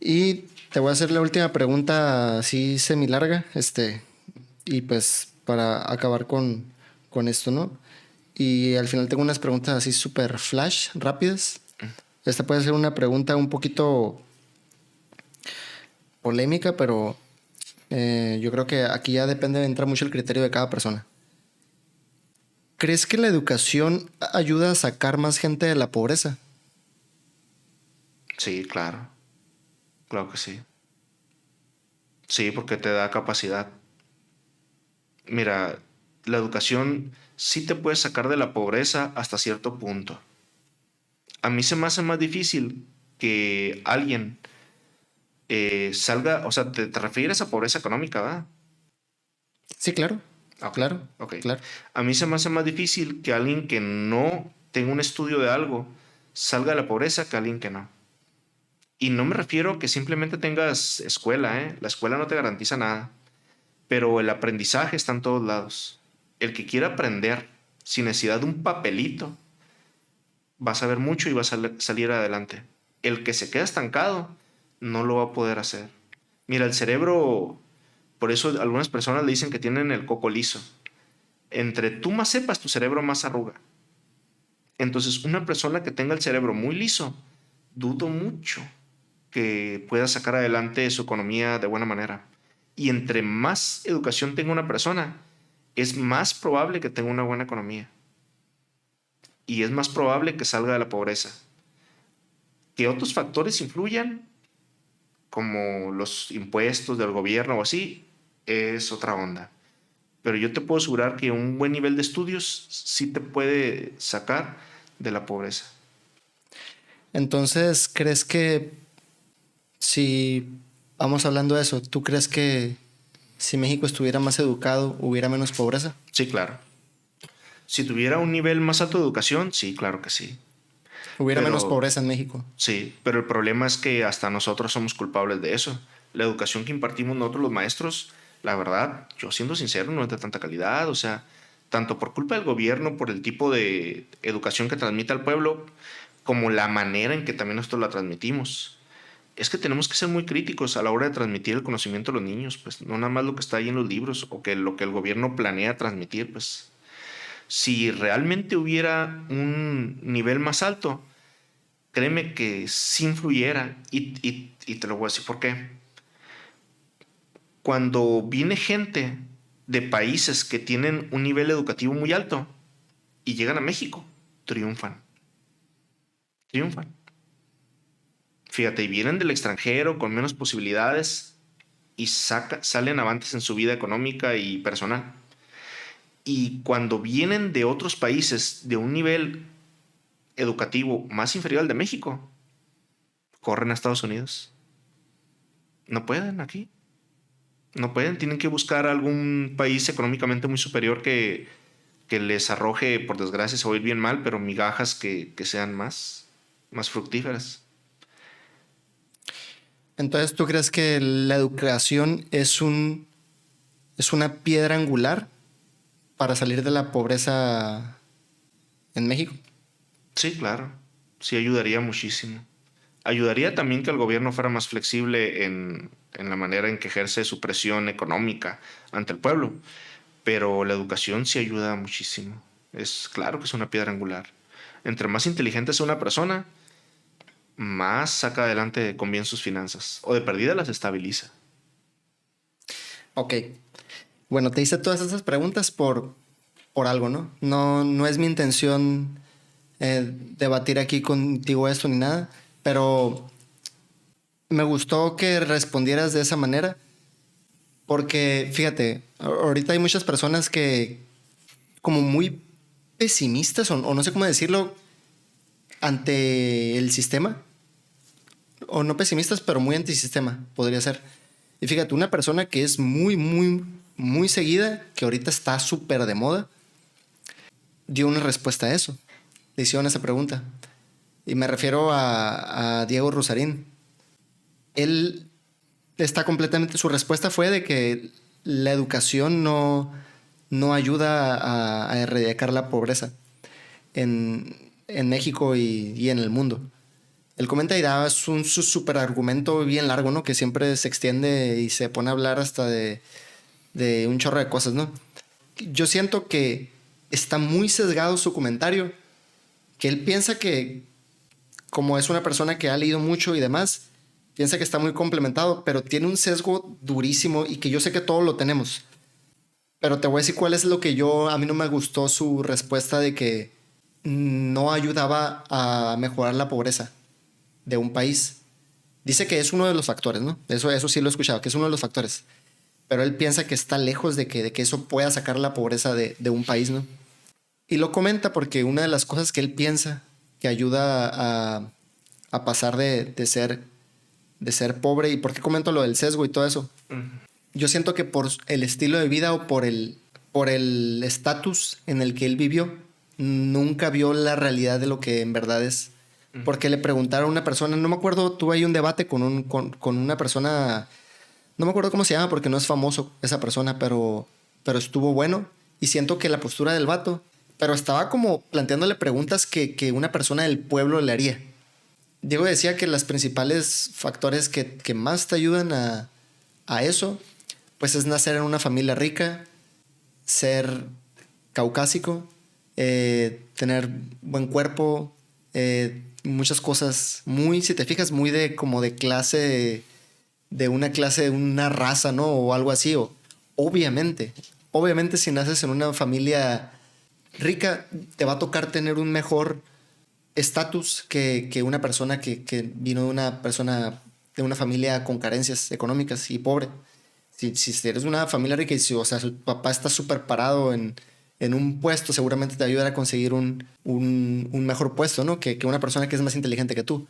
Y te voy a hacer la última pregunta así semi-larga, y pues para acabar con esto, ¿no? Y al final tengo unas preguntas así súper flash, rápidas. Esta puede ser una pregunta un poquito polémica, pero yo creo que aquí ya entra mucho el criterio de cada persona. ¿Crees que la educación ayuda a sacar más gente de la pobreza? Sí, claro. Claro que sí. Sí, porque te da capacidad. Mira, la educación sí te puede sacar de la pobreza hasta cierto punto. A mí se me hace más difícil que alguien salga, o sea, te refieres a pobreza económica, ¿verdad? Sí, claro, Ok, claro, ok. claro. A mí se me hace más difícil que alguien que no tenga un estudio de algo salga de la pobreza que alguien que no. Y no me refiero a que simplemente tengas escuela, ¿eh? La escuela no te garantiza nada, pero el aprendizaje está en todos lados. El que quiera aprender sin necesidad de un papelito va a saber mucho y va a salir adelante. El que se queda estancado no lo va a poder hacer. Mira, el cerebro, por eso algunas personas le dicen que tienen el coco liso. Entre tú más sepas, tu cerebro más arruga. Entonces, una persona que tenga el cerebro muy liso, dudo mucho que pueda sacar adelante su economía de buena manera. Y entre más educación tenga una persona, es más probable que tenga una buena economía. Y es más probable que salga de la pobreza. Que otros factores influyan, como los impuestos del gobierno o así, es otra onda. Pero yo te puedo asegurar que un buen nivel de estudios sí te puede sacar de la pobreza. Entonces, ¿crees que si vamos hablando de eso, tú crees que si México estuviera más educado, hubiera menos pobreza? Sí, claro. Si tuviera un nivel más alto de educación, sí, claro que sí. Hubiera menos Pero pobreza en México. sí, pero el problema es que hasta nosotros somos culpables de eso. La educación que impartimos nosotros los maestros, la verdad, yo siendo sincero, no es de tanta calidad. O sea, tanto por culpa del gobierno, por el tipo de educación que transmite al pueblo, como la manera en que también nosotros la transmitimos. Es que tenemos que ser muy críticos a la hora de transmitir el conocimiento a los niños, pues no nada más lo que está ahí en los libros o que lo que el gobierno planea transmitir, pues si realmente hubiera un nivel más alto, créeme que sí influyera y te lo voy a decir por qué. Cuando viene gente de países que tienen un nivel educativo muy alto y llegan a México, triunfan, triunfan. Fíjate, y vienen del extranjero con menos posibilidades y salen avantes en su vida económica y personal. Y cuando vienen de otros países de un nivel educativo más inferior al de México, corren a Estados Unidos. No pueden aquí. No pueden. Tienen que buscar algún país económicamente muy superior que les arroje, por desgracia, se va a ir bien mal, pero migajas que sean más fructíferas. Entonces, ¿tú crees que la educación es una piedra angular para salir de la pobreza en México? Sí, claro. Sí, ayudaría muchísimo. Ayudaría también que el gobierno fuera más flexible en la manera en que ejerce su presión económica ante el pueblo. Pero la educación sí ayuda muchísimo. Es claro que es una piedra angular. Entre más inteligente sea una persona, más saca adelante con bien sus finanzas. O de perdida las estabiliza. Ok. Bueno, te hice todas esas preguntas por algo, ¿no? No es mi intención debatir aquí contigo esto ni nada, pero me gustó que respondieras de esa manera porque, fíjate, ahorita hay muchas personas que como muy pesimistas o no sé cómo decirlo ante el sistema, o no pesimistas, pero muy antisistema, podría ser. Y fíjate, una persona que es muy seguida, que ahorita está súper de moda, dio una respuesta a eso. Le hicieron esa pregunta. Y me refiero a Diego Rusarín. Él está completamente, su respuesta fue de que la educación no ayuda a erradicar la pobreza en México y en el mundo. Él comenta y da su super argumento bien largo, ¿no? Que siempre se extiende y se pone a hablar hasta de un chorro de cosas, ¿no? Yo siento que está muy sesgado su comentario, que él piensa que, como es una persona que ha leído mucho y demás, piensa que está muy complementado, pero tiene un sesgo durísimo y que yo sé que todos lo tenemos. Pero te voy a decir cuál es lo que a mí no me gustó su respuesta de que no ayudaba a mejorar la pobreza de un país. Dice que es uno de los factores, ¿no? Eso sí lo he escuchado, que es uno de los factores. Pero él piensa que está lejos de que eso pueda sacar la pobreza de un país, ¿no? Y lo comenta porque una de las cosas que él piensa que ayuda a pasar de ser pobre, y por qué comento lo del sesgo y todo eso, yo siento que por el estilo de vida o por el estatus en el que él vivió, nunca vio la realidad de lo que en verdad es. Porque le preguntaron a una persona, no me acuerdo, tuve ahí un debate con una persona, no me acuerdo cómo se llama porque no es famoso esa persona, pero estuvo bueno. Y siento que la postura del vato, pero estaba como planteándole preguntas que una persona del pueblo le haría. Diego decía que los principales factores que más te ayudan a eso, pues es nacer en una familia rica, ser caucásico, tener buen cuerpo, muchas cosas muy, si te fijas, muy como de clase, de una raza, ¿no? O algo así. Obviamente si naces en una familia rica, te va a tocar tener un mejor estatus que una persona que vino de una familia con carencias económicas y pobre. Si eres una familia rica y o sea, su papá está súper parado en un puesto, seguramente te ayudará a conseguir un mejor puesto, ¿no? Que una persona que es más inteligente que tú.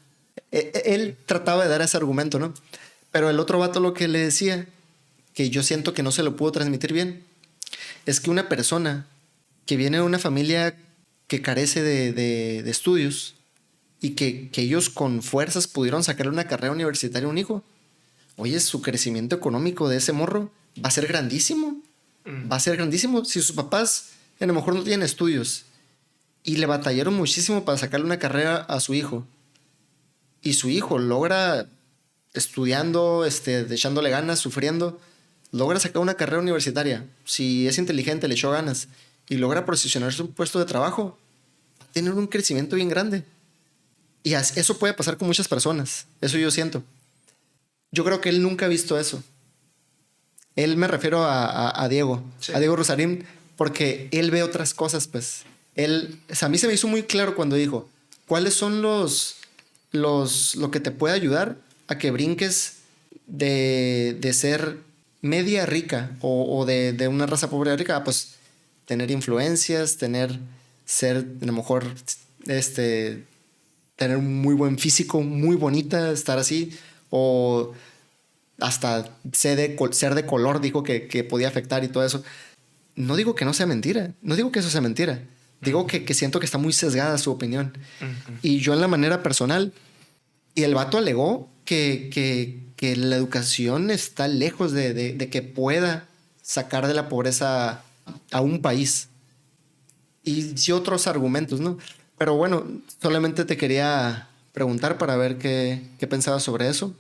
Él trataba de dar ese argumento, ¿no? Pero el otro vato lo que le decía, que yo siento que no se lo pudo transmitir bien, es que una persona que viene de una familia que carece de estudios y que ellos con fuerzas pudieron sacarle una carrera universitaria a un hijo, oye, su crecimiento económico de ese morro va a ser grandísimo. Va a ser grandísimo. Si sus papás a lo mejor no tienen estudios y le batallaron muchísimo para sacarle una carrera a su hijo y su hijo logra estudiando, echándole ganas, sufriendo, logra sacar una carrera universitaria, si es inteligente, le echó ganas y logra posicionarse en un puesto de trabajo, va a tener un crecimiento bien grande. Y eso puede pasar con muchas personas. Eso yo siento. Yo creo que él nunca ha visto eso. Él, me refiero a Diego, sí. A Diego Rusarín, porque él ve otras cosas, pues. O sea, a mí se me hizo muy claro cuando dijo, ¿cuáles son lo que te puede ayudar a que brinques de ser media rica o de una raza pobre a rica? Pues tener influencias, ser, a lo mejor, tener un muy buen físico, muy bonita, estar así, o hasta ser de color, dijo que podía afectar y todo eso. No digo que no sea mentira, no digo que eso sea mentira, digo que siento que está muy sesgada su opinión. Y yo en la manera personal, y el vato alegó que la educación está lejos de que pueda sacar de la pobreza a un país. Y otros argumentos, ¿no? Pero bueno, solamente te quería preguntar para ver qué pensabas sobre eso.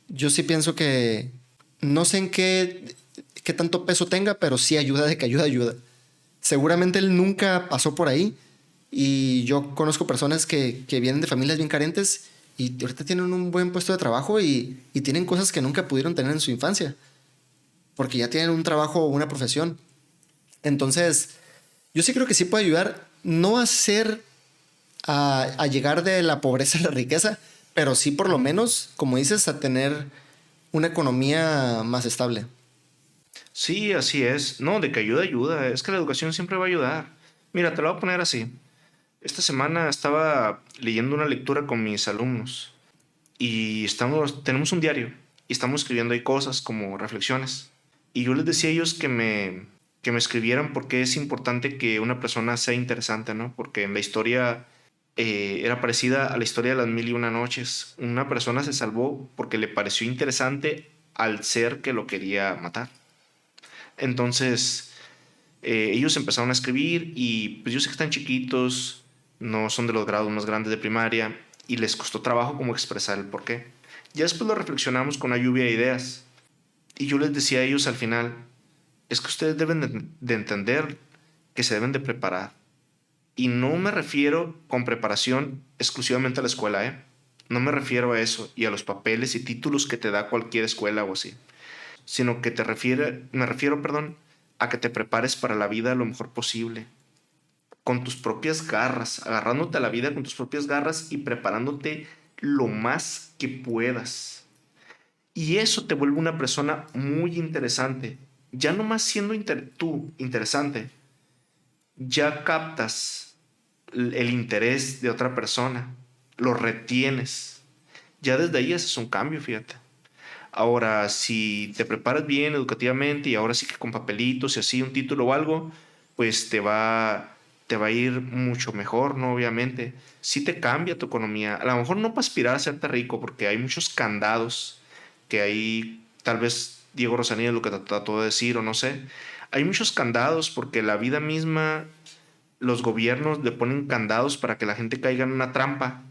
Yo sí pienso que no sé en qué tanto peso tenga, pero sí ayuda, de que ayuda. Seguramente él nunca pasó por ahí y yo conozco personas que vienen de familias bien carentes y ahorita tienen un buen puesto de trabajo y tienen cosas que nunca pudieron tener en su infancia porque ya tienen un trabajo o una profesión. Entonces, yo sí creo que sí puede ayudar, no a llegar de la pobreza a la riqueza, pero sí por lo menos, como dices, a tener una economía más estable. Sí, así es. No, de que ayuda. Es que la educación siempre va a ayudar. Mira, te lo voy a poner así. Esta semana estaba leyendo una lectura con mis alumnos y tenemos un diario y estamos escribiendo ahí cosas como reflexiones. Y yo les decía a ellos que me escribieran porque es importante que una persona sea interesante, ¿no? Porque en la historia era parecida a la historia de las 1001 noches. Una persona se salvó porque le pareció interesante al ser que lo quería matar. Entonces, ellos empezaron a escribir y pues yo sé que están chiquitos, no son de los grados más grandes de primaria, y les costó trabajo como expresar el por qué. Ya después lo reflexionamos con una lluvia de ideas y yo les decía a ellos al final, es que ustedes deben de entender que se deben de preparar. Y no me refiero con preparación exclusivamente a la escuela, ¿eh? No me refiero a eso y a los papeles y títulos que te da cualquier escuela o así, sino que me refiero, perdón, a que te prepares para la vida lo mejor posible, con tus propias garras, agarrándote a la vida con tus propias garras y preparándote lo más que puedas. Y eso te vuelve una persona muy interesante. Ya nomás siendo tú interesante, ya captas el interés de otra persona, lo retienes. Ya desde ahí haces un cambio, fíjate. Ahora, si te preparas bien educativamente y ahora sí que con papelitos y así un título o algo, pues te va a ir mucho mejor, ¿no? Obviamente. Sí te cambia tu economía. A lo mejor no para aspirar a serte rico, porque hay muchos candados que ahí tal vez Diego Rosanía lo que trató de decir o no sé. Hay muchos candados porque la vida misma, los gobiernos le ponen candados para que la gente caiga en una trampa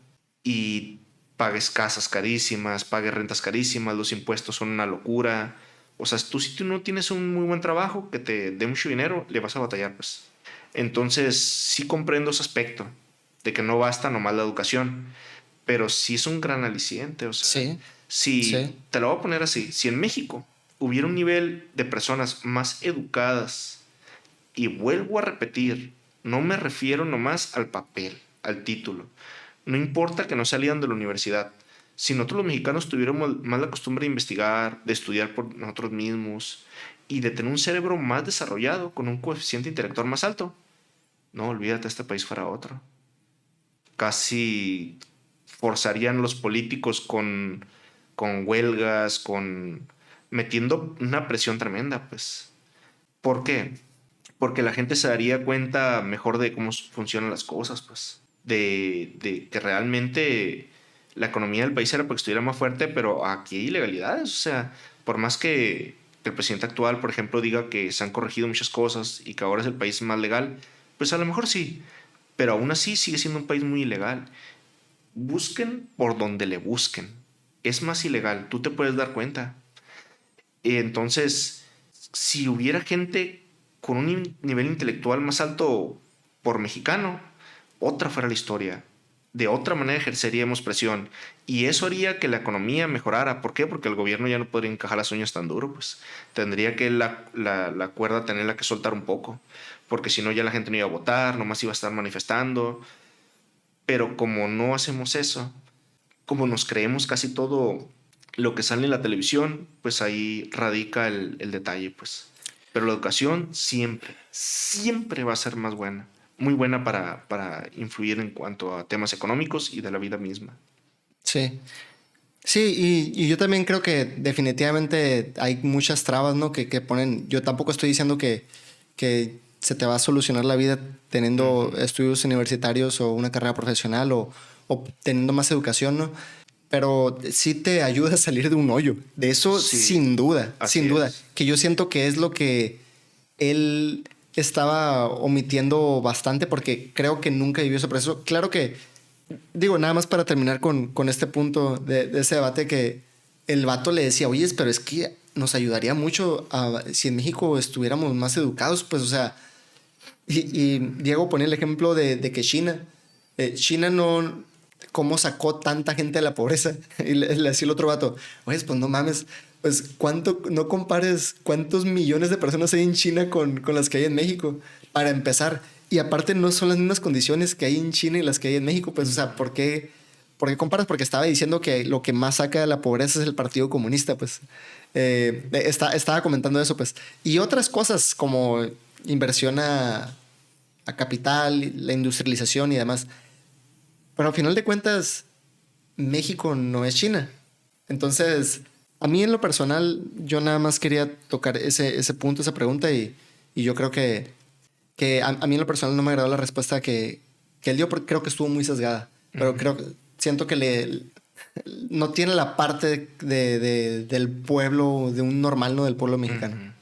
y pagues casas carísimas, pagues rentas carísimas, los impuestos son una locura. O sea, tú si tú no tienes un muy buen trabajo que te dé mucho dinero, le vas a batallar, pues. Entonces, sí comprendo ese aspecto de que no basta nomás la educación, pero sí es un gran aliciente. O sea, Sí, si sí, te lo voy a poner así, si en México hubiera un nivel de personas más educadas, y vuelvo a repetir, no me refiero nomás al papel, al título. No importa que no salían de la universidad. Si nosotros los mexicanos tuviéramos más la costumbre de investigar, de estudiar por nosotros mismos y de tener un cerebro más desarrollado con un coeficiente intelectual más alto, no, olvídate, este país fuera otro. Casi forzarían los políticos con huelgas, metiendo una presión tremenda, pues. ¿Por qué? Porque la gente se daría cuenta mejor de cómo funcionan las cosas, pues. De que realmente la economía del país era para que estuviera más fuerte, pero aquí hay ilegalidades. O sea, por más que el presidente actual, por ejemplo, diga que se han corregido muchas cosas y que ahora es el país más legal, pues a lo mejor sí, pero aún así sigue siendo un país muy ilegal. Busquen por donde le busquen. Es más ilegal, tú te puedes dar cuenta. Entonces, si hubiera gente con un nivel intelectual más alto por mexicano, otra fuera la historia. De otra manera ejerceríamos presión. Y eso haría que la economía mejorara. ¿Por qué? Porque el gobierno ya no podría encajar las uñas tan duro. Pues tendría que la cuerda tenerla que soltar un poco. Porque si no, ya la gente no iba a votar, nomás iba a estar manifestando. Pero como no hacemos eso, como nos creemos casi todo lo que sale en la televisión, pues ahí radica el detalle, pues. Pero la educación siempre, siempre va a ser más buena, muy buena para influir en cuanto a temas económicos y de la vida misma. sí. Sí, y yo también creo que definitivamente hay muchas trabas, ¿no? Que ponen. Yo tampoco estoy diciendo que se te va a solucionar la vida teniendo Ujú. estudios universitarios o una carrera profesional o teniendo más educación, ¿no? Pero sí te ayuda a salir de un hoyo. De eso Sí, sin duda, así sin duda. es. Que yo siento que es lo que él estaba omitiendo bastante porque creo que nunca vivió ese proceso. Claro que digo, nada más para terminar con este punto de ese debate que el vato le decía, oye, pero es que nos ayudaría mucho si en México estuviéramos más educados, pues, o sea, y Diego ponía el ejemplo de que China no, cómo sacó tanta gente de la pobreza. Y le decía el otro vato, oye, pues no mames, pues cuánto, no compares cuántos millones de personas hay en China con las que hay en México, para empezar. Y aparte no son las mismas condiciones que hay en China y las que hay en México, pues, o sea, por qué comparas? Porque estaba diciendo que lo que más saca de la pobreza es el Partido Comunista, pues. Estaba comentando eso, pues. Y otras cosas como inversión a capital, la industrialización y demás. Pero al final de cuentas, México no es China. Entonces, a mí en lo personal, yo nada más quería tocar ese punto, esa pregunta, y yo creo que a mí en lo personal no me agradó la respuesta que él dio, porque creo que estuvo muy sesgada. Pero Ujú. siento que no tiene la parte del pueblo, de un normal, no del pueblo mexicano. Ujú.